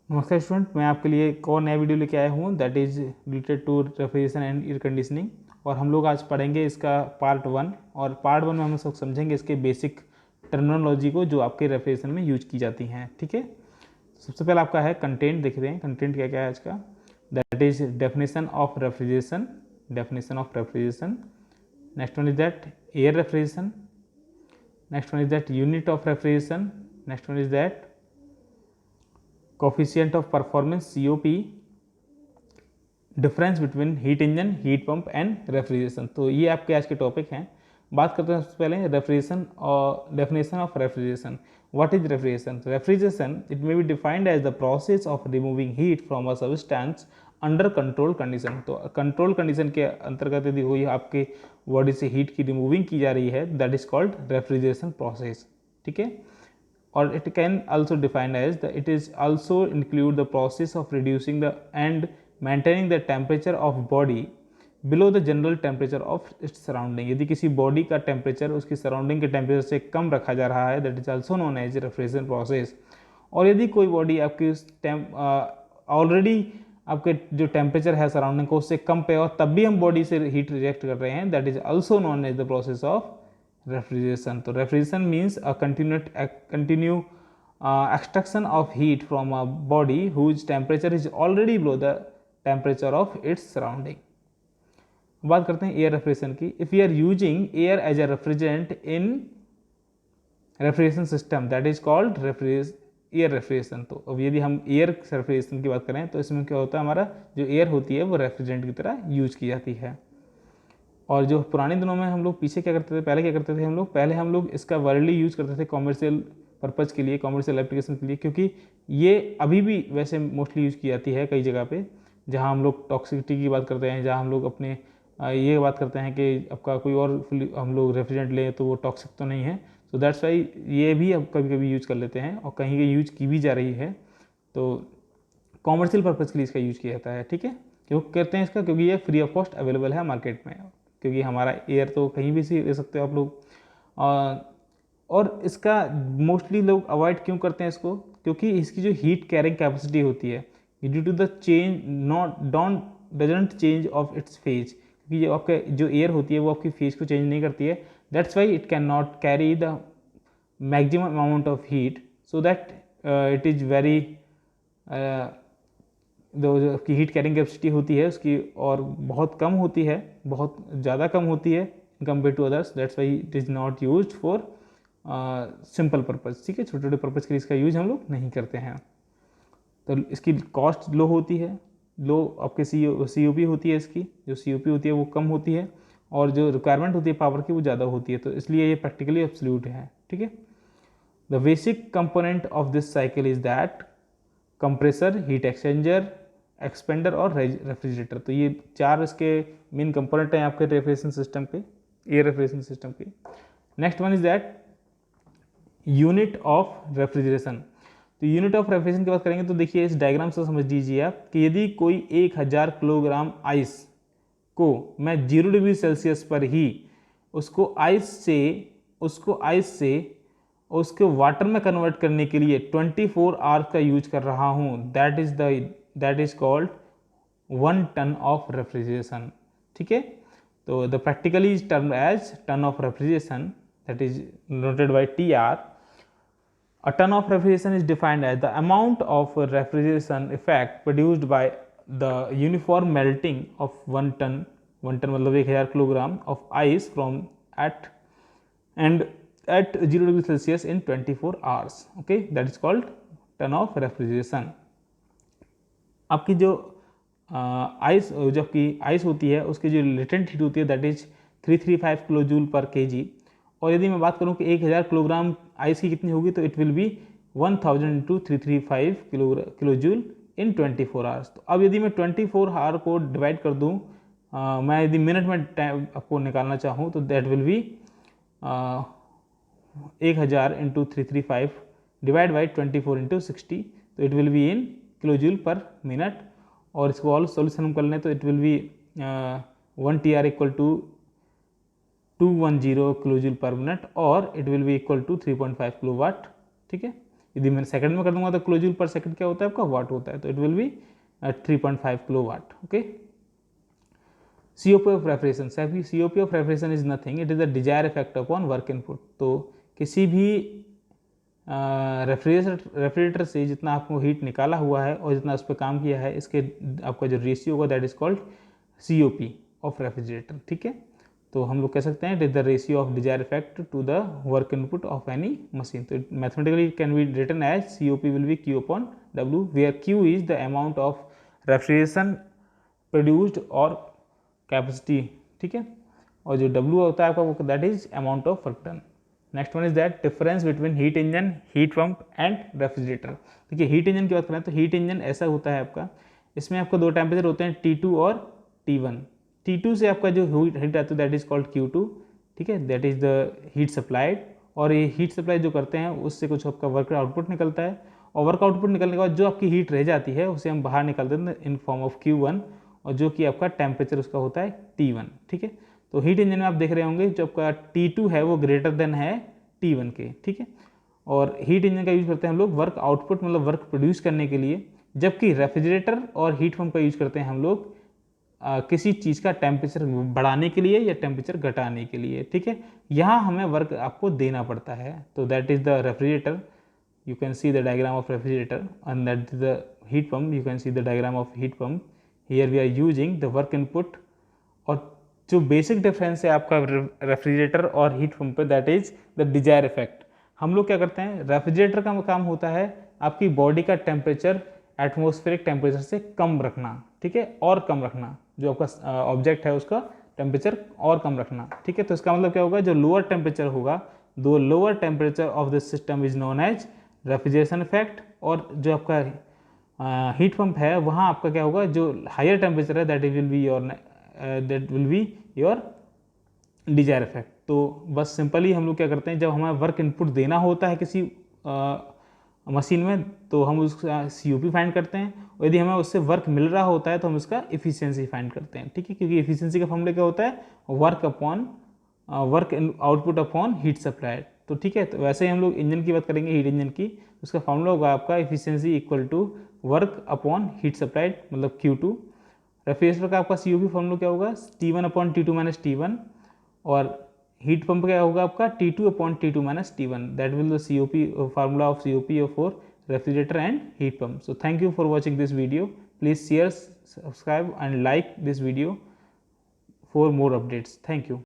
नमस्कार स्टूडेंट, मैं आपके लिए एक और नया वीडियो लेके आया हूँ that is related to refrigeration and air conditioning. और हम लोग आज पढ़ेंगे इसका पार्ट 1। और पार्ट 1 में हम सब समझेंगे इसके बेसिक टर्मिनोलॉजी को जो आपके रेफ्रिजरेशन में यूज की जाती हैं। ठीक है, सबसे पहले आपका है कंटेंट। देख रहे हैं कंटेंट क्या क्या है आज का। That is definition of refrigeration, definition of refrigeration. Next one is that air refrigeration. Next one is that unit of refrigeration. Next one is that coefficient of performance COP, difference between heat engine, heat pump and refrigeration. तो ये आपके आज के topic हैं। बात करते हैं सबसे पहले रेफ्रिजरेशन और definition of refrigeration. What is refrigeration? Refrigeration it may be defined as the process of removing heat from a substance under control condition. तो कंट्रोल कंडीशन के अंतर्गत यदि कोई आपके बॉडी से हीट की रिमूविंग की जा रही है that is called refrigeration process. ठीक है, or it can also defined as it is also include the process of reducing the and maintaining the temperature of body below the general temperature of its surrounding। यदि किसी body का temperature उसकी surrounding के temperature से कम रखा जा रहा है that is also known as refrigeration process. और यदि कोई बॉडी आपकी ऑलरेडी आपके जो टेम्परेचर है सराउंडिंग को उससे कम पे और तब भी हम बॉडी से हीट रिजेक्ट कर रहे हैं that is also known as the process of refrigeration. तो refrigeration means a continue extraction of heat from a body whose temperature is already below the temperature of its surrounding। बात करते हैं air refrigeration की। If you are using air as a refrigerant in refrigeration system that is called air refrigeration. तो अब यदि हम air refrigeration की बात करें तो इसमें क्या होता है, हमारा जो एयर होती है वो रेफ्रिजरेंट की तरह यूज की जाती है। और जो पुराने दिनों में हम लोग पीछे क्या करते थे, पहले क्या करते थे हम लोग इसका वर्ल्डली यूज करते थे कॉमर्शियल पर्पज़ के लिए, कॉमर्शियल एप्लीकेशन के लिए, क्योंकि ये अभी भी वैसे मोस्टली यूज़ की जाती है कई जगह पे जहाँ हम लोग टॉक्सिसिटी की बात करते हैं, जहाँ हम लोग अपने ये बात करते हैं कि आपका कोई और हम लोग रेफ्रिजरेंट लें तो वो टॉक्सिक तो नहीं है। सो दैट्स वाई ये भी अब कभी कभी यूज कर लेते हैं और कहीं कहीं यूज की भी जा रही है। तो कॉमर्शियल पर्पज़ के लिए इसका यूज किया जाता है। ठीक है, क्यों करते हैं इसका? क्योंकि ये फ्री ऑफ कॉस्ट अवेलेबल है मार्केट में, क्योंकि हमारा एयर तो कहीं भी से ले सकते हो आप लोग। और इसका मोस्टली लोग अवॉइड क्यों करते हैं इसको? क्योंकि इसकी जो हीट कैरिंग कैपेसिटी होती है due to the change not don't doesn't change of its phase, क्योंकि ये आपका जो एयर होती है वो आपकी फेज को चेंज नहीं करती है। That's why it can not carry the maximum amount of heat, so that it is very जो आपकी हीट कैरिंग कैपेसिटी होती है उसकी और बहुत कम होती है, बहुत ज़्यादा कम होती है compare to others. That's why it is not used for simple purpose. ठीक है, छोटे छोटे पर्पज़ के लिए इसका यूज हम लोग नहीं करते हैं। तो इसकी कॉस्ट लो होती है, लो आपके COP होती है, इसकी जो COP होती है वो कम होती है और जो रिक्वायरमेंट होती है पावर की वो ज़्यादा होती है। तो इसलिए ये प्रैक्टिकली एब्सोल्यूट है। ठीक है, the basic component of this cycle is that compressor, heat exchanger, expander और रेफ्रिजरेटर। तो ये चार इसके मेन कंपोनेंट हैं आपके रेफ्रिजरेशन सिस्टम पे, एयर रेफ्रिजरेशन सिस्टम के। Next one is that unit of refrigeration. तो यूनिट ऑफ रेफ्रिजरेशन की बात करेंगे तो देखिए इस डायग्राम से समझ लीजिए आप कि यदि कोई 1000 किलोग्राम आइस को मैं 0 डिग्री सेल्सियस पर ही उसको आइस से उसको वाटर में कन्वर्ट करने के लिए 24 आवर्स का यूज कर रहा हूँ that is called 1 ton of refrigeration. ठीक है, तो the practically is term as ton of refrigeration that is noted by TR। A ton of refrigeration is defined as the amount of refrigeration effect produced by the uniform melting of 1 ton मतलब 1000 kilogram of ice from at 0 degree Celsius in 24 hours। okay, that is called ton of refrigeration। आपकी जो ice जो आपकी ice होती है उसकी जो latent heat होती है दैट इज 335 किलो जूल पर kg। और यदि मैं बात करूं कि 1000 किलोग्राम आइस की कितनी होगी तो it will be 1000 into 335 kilo joule in 24 hours. तो अब यदि मैं 24 आवर को डिवाइड कर दूं, मैं यदि मिनट में टाइम आपको निकालना चाहूं तो that will be 1000 into 335 divide by 24 into 60, तो it will be in kilo joule per minute. और इसको ऑल सोल्यूशन हम कर लें तो it will be 1 TR equal to 210 kilo joule per minute और it will be equal to 3.5 kilo watt. ठीक है, यदि मैं सेकंड में कर दूंगा तो किलो जूल पर सेकंड क्या होता है आपका, वाट होता है, तो it will be 3.5 kilo watt. Okay. COP of refrigeration, COP of refrigeration is nothing, it is the desire effect upon work input. तो किसी भी रेफ्रिजरेटर से जितना आपको हीट निकाला हुआ है और जितना उस पर काम किया है, इसके आपका जो रेशियो होगा that is called COP of refrigerator. ठीक है. तो हम लोग कह सकते हैं it is the ratio of desire effect to the work input of any machine. तो mathematically can be written as COP will be Q upon W, where Q is the amount of refrigeration produced और capacity. ठीक है. और जो W होता है आपका that is amount of work done. Next one is that difference between heat engine, heat pump and refrigerator. देखिए heat engine की बात करें तो हीट इंजन ऐसा होता है आपका, इसमें आपको दो टेम्परेचर होते हैं T2 और T1. T2 से आपका जो हीट आता है दैट इज कॉल्ड Q2. ठीक है. That is the heat supplied, और ये हीट सप्लाई जो करते हैं उससे कुछ आपका वर्क आउटपुट निकलता है, और वर्क आउटपुट निकलने के बाद जो आपकी हीट रह जाती है उसे हम बाहर निकाल देते हैं इन फॉर्म ऑफ Q1, और जो कि आपका टेम्परेचर उसका होता है T1. ठीक है. तो हीट इंजन में आप देख रहे होंगे जो आपका T2 है वो ग्रेटर देन है T1 के. ठीक है. और हीट इंजन का यूज करते हैं हम लोग वर्क आउटपुट मतलब वर्क प्रोड्यूस करने के लिए, जबकि रेफ्रिजरेटर और हीट पंप का यूज करते हैं हम लोग किसी चीज़ का टेम्परेचर बढ़ाने के लिए या टेम्परेचर घटाने के लिए. ठीक है. यहाँ हमें वर्क आपको देना पड़ता है. तो that is the refrigerator, you can see the diagram of refrigerator, and that is the heat pump, you can see the diagram of heat pump. Here we are using the work input. और जो basic difference है आपका refrigerator और heat pump पे that is the desire effect. हम लोग क्या करते हैं, रेफ्रिजरेटर का काम होता है आपकी बॉडी का टेम्परेचर एटमॉस्फेरिक टेम्परेचर से कम रखना. ठीक है. और कम रखना, जो आपका ऑब्जेक्ट है उसका टेम्परेचर और कम रखना. ठीक है. तो इसका मतलब क्या होगा, जो लोअर टेम्परेचर होगा, दो lower temperature of this system is known as refrigeration effect. और जो आपका हीट पंप है वहाँ आपका क्या होगा, जो हायर टेम्परेचर है that will be your desire effect. तो बस सिंपली हम लोग क्या करते हैं, जब हमें वर्क इनपुट देना होता है किसी मशीन में तो हम उसका COP फाइंड करते हैं, और यदि हमें उससे वर्क मिल रहा होता है तो हम उसका इफिशियंसी फाइंड करते हैं. ठीक है. क्योंकि इफिशियंसी का फॉर्मूला क्या होता है, work output upon heat supplied. तो ठीक है. तो वैसे ही हम लोग इंजन की बात करेंगे, हीट इंजन की, उसका फॉर्मूला होगा आपका efficiency equal to work upon heat supplied मतलब Q2. रेफ्रिजरेटर का आपका COP फॉर्मूला क्या होगा, T1 upon T2 minus T1. और हीट पंप क्या होगा आपका T2 upon T2 minus T1. That will the COP formula of COP for refrigerator and heat pump. So thank you for watching this video. Please share, subscribe and like this video for more updates. Thank you.